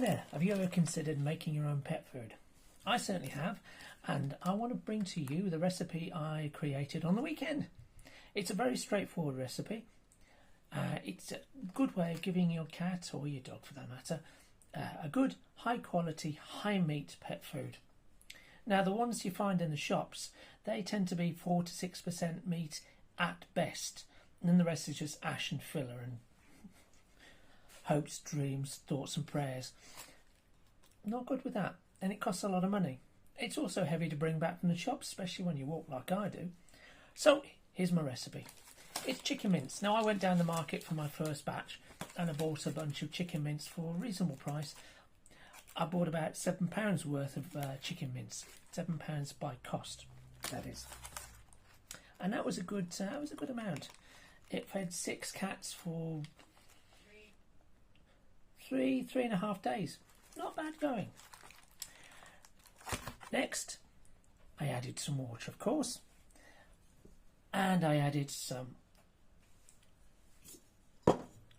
Hi there, have you ever considered making your own pet food? I certainly have, and I want to bring to you the recipe I created on the weekend. It's a very straightforward recipe. It's a good way of giving your cat, or your dog for that matter, a good, high quality, high meat pet food. Now the ones you find in the shops, they tend to be 4 to 6% meat at best, and then the rest is just ash and filler and hopes, dreams, thoughts and prayers. Not good with that, and it costs a lot of money. It's also heavy to bring back from the shops, especially when you walk like I do. So here's my recipe. It's chicken mince. Now I went down the market for my first batch and I bought a bunch of chicken mince for a reasonable price. I bought about £7 worth of chicken mince. £7 by cost, that is. And that was a good amount. It fed 6 cats for 3.5 days. Not bad going. Next, I added some water, of course, and I added some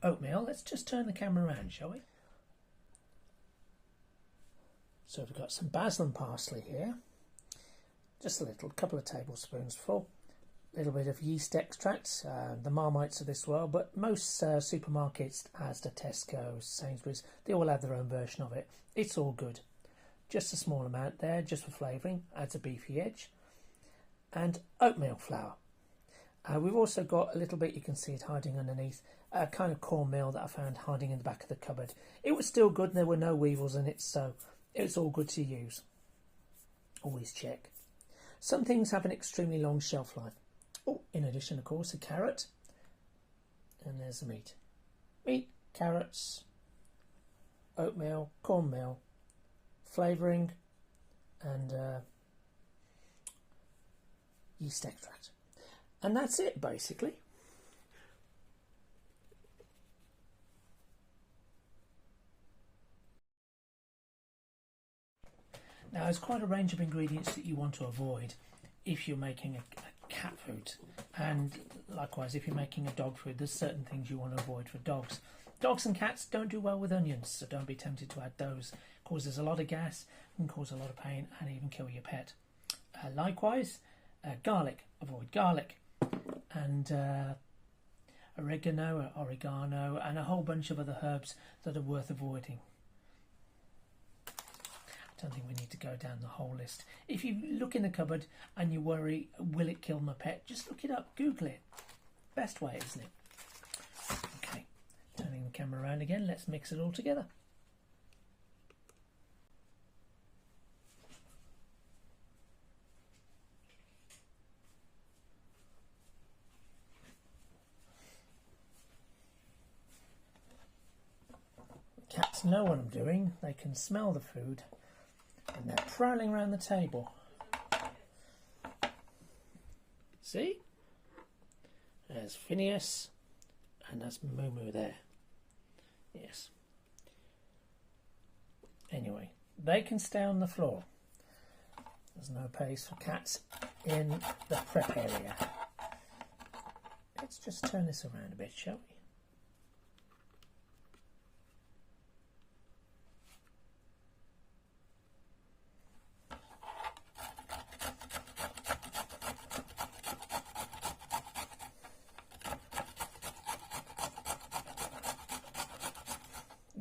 oatmeal. Let's just turn the camera around, shall we? So we've got some basil and parsley here, just a little, couple of tablespoons full. A little bit of yeast extract, the Marmites of this world, but most supermarkets, Asda, Tesco, Sainsbury's, they all have their own version of it. It's all good. Just a small amount there, just for flavouring, adds a beefy edge. And oatmeal flour. We've also got a little bit, you can see it hiding underneath, a kind of cornmeal that I found hiding in the back of the cupboard. It was still good and there were no weevils in it, so it's all good to use. Always check. Some things have an extremely long shelf life. Oh, in addition, of course, a carrot. And there's the meat. Meat, carrots, oatmeal, cornmeal, flavouring, and yeast extract. And that's it, basically. Now, there's quite a range of ingredients that you want to avoid if you're making a cat food, and likewise if you're making a dog food, there's certain things you want to avoid for dogs. Dogs and cats don't do well with onions, so don't be tempted to add those. It causes a lot of gas, can cause a lot of pain and even kill your pet. Likewise, garlic, avoid garlic, and oregano, and a whole bunch of other herbs that are worth avoiding. I don't think we need to go down the whole list. If you look in the cupboard and you worry, will it kill my pet? Just look it up, Google it. Best way, isn't it? Okay, turning the camera around again, let's mix it all together. Cats know what I'm doing. They can smell the food. And they're prowling around the table. See? There's Phineas, and that's Moo there. Yes. Anyway, they can stay on the floor. There's no place for cats in the prep area. Let's just turn this around a bit, shall we?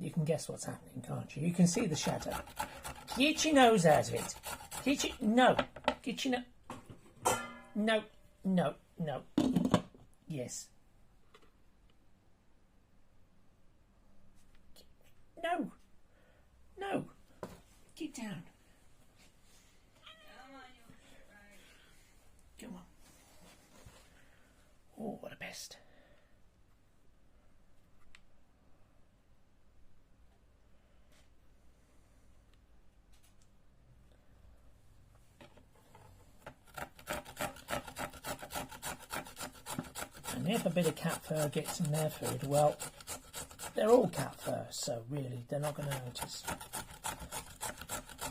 You can guess what's happening, can't you? You can see the shadow. Get your nose out of it. Get your... No. Get your... No. No. No. Yes. No. No. Get down. Come on. Oh, what a pest. And if a bit of cat fur gets in their food, well, they're all cat fur, so really they're not going to notice.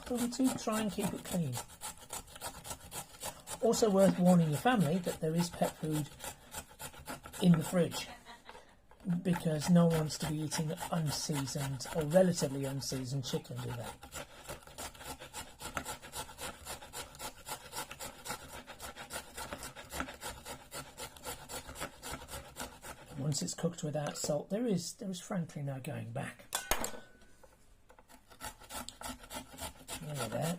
But we do try and keep it clean. Also worth warning your family that there is pet food in the fridge. because no one wants to be eating unseasoned or relatively unseasoned chicken, do they? Once it's cooked without salt, there is frankly no going back. Nearly there.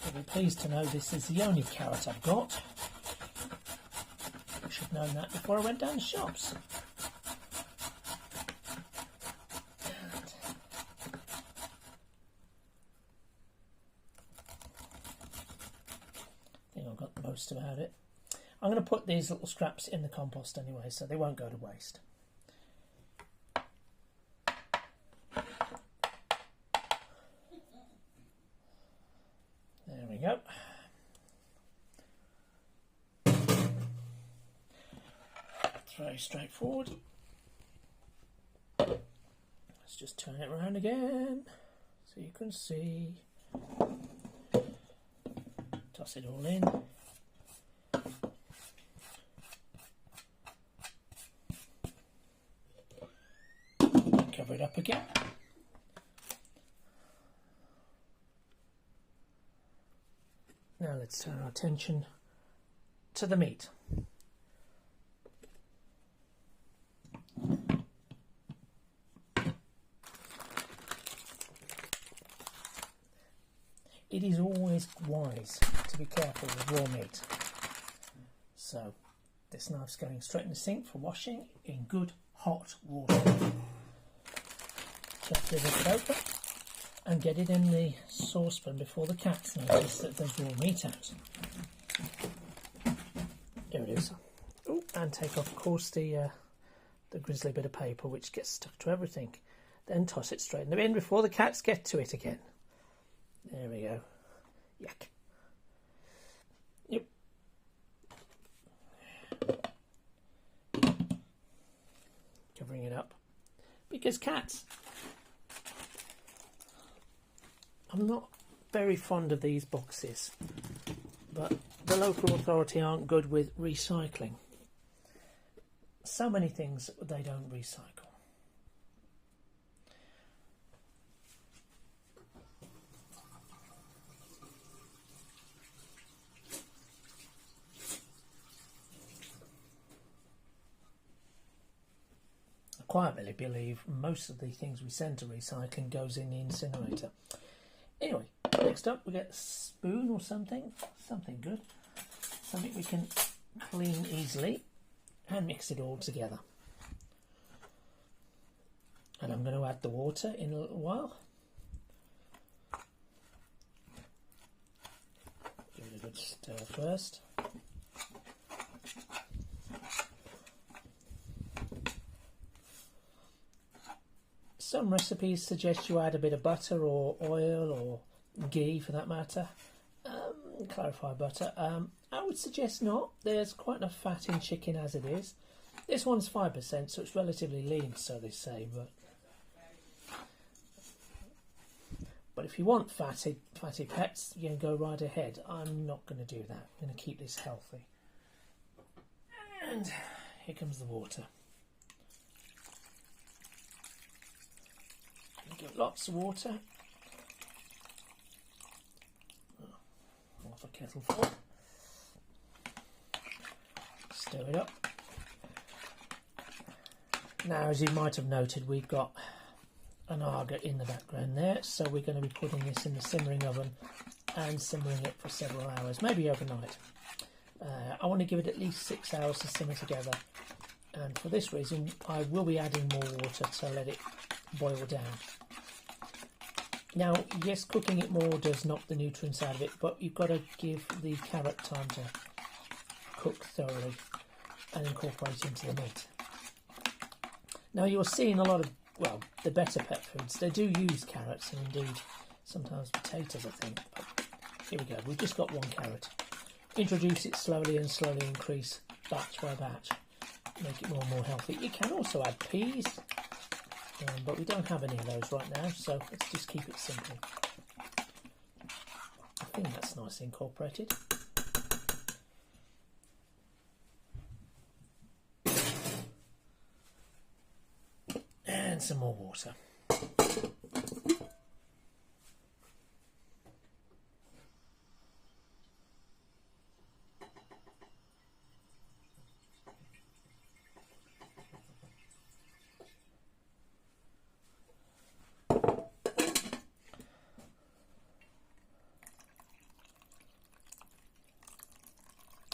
You'll be pleased to know this is the only carrot I've got. I should have known that before I went down the shops. I think I've got most about it. I'm going to put these little scraps in the compost anyway, so they won't go to waste. There we go. It's very straightforward. Let's just turn it around again so you can see. Toss it all in. Cover it up again. Now let's turn our attention to the meat. It is always wise to be careful with raw meat. So this knife's going straight in the sink for washing in good hot water. Just rip it open and get it in the saucepan before the cats notice that there's raw meat out. Here it is. Ooh, and take off, of course, the grisly bit of paper which gets stuck to everything. Then toss it straight in the bin before the cats get to it again. There we go. Yuck. Yep. Covering it up. Because cats. I'm not very fond of these boxes, but the local authority aren't good with recycling. So many things they don't recycle. I quietly believe most of the things we send to recycling goes in the incinerator. Anyway, next up we get a spoon or something good, something we can clean easily and mix it all together. And I'm going to add the water in a little while. Give it a good stir first. Some recipes suggest you add a bit of butter or oil or ghee for that matter. Clarified butter. I would suggest not. There's quite enough fat in chicken as it is. This one's 5%, so it's relatively lean, so they say. But if you want fatty pets, you can go right ahead. I'm not going to do that. I'm going to keep this healthy. And here comes the water. Get lots of water. Half a kettle full. Stir it up. Now, as you might have noted, we've got an Arga in the background there, so we're going to be putting this in the simmering oven and simmering it for several hours, maybe overnight. I want to give it at least 6 hours to simmer together, and for this reason I will be adding more water to let it boil down. Now, yes, cooking it more does knock the nutrients out of it, but you've got to give the carrot time to cook thoroughly and incorporate into the meat. Now, you're seeing a lot of, well, the better pet foods, they do use carrots and indeed sometimes potatoes, I think. But here we go, we've just got one carrot. Introduce it slowly and slowly increase batch by batch. Make it more and more healthy. You can also add peas. But we don't have any of those right now, so let's just keep it simple. I think that's nicely incorporated. some more water.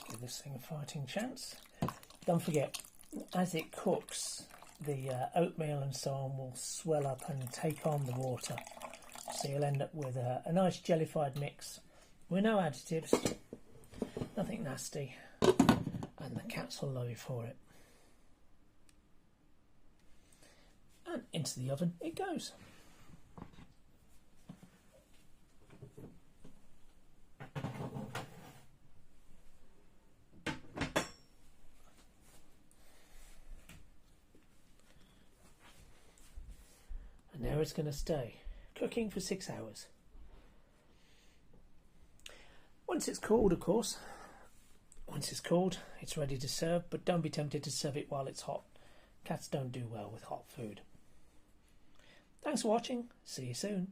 Give this thing a fighting chance. Don't forget, as it cooks, the oatmeal and so on will swell up and take on the water. So you'll end up with a nice jellified mix with no additives, nothing nasty, and the cats will love you for it. And into the oven it goes. And there it's going to stay, cooking for 6 hours. Once it's cooled, of course, it's ready to serve, but don't be tempted to serve it while it's hot. Cats don't do well with hot food. Thanks for watching. See you soon.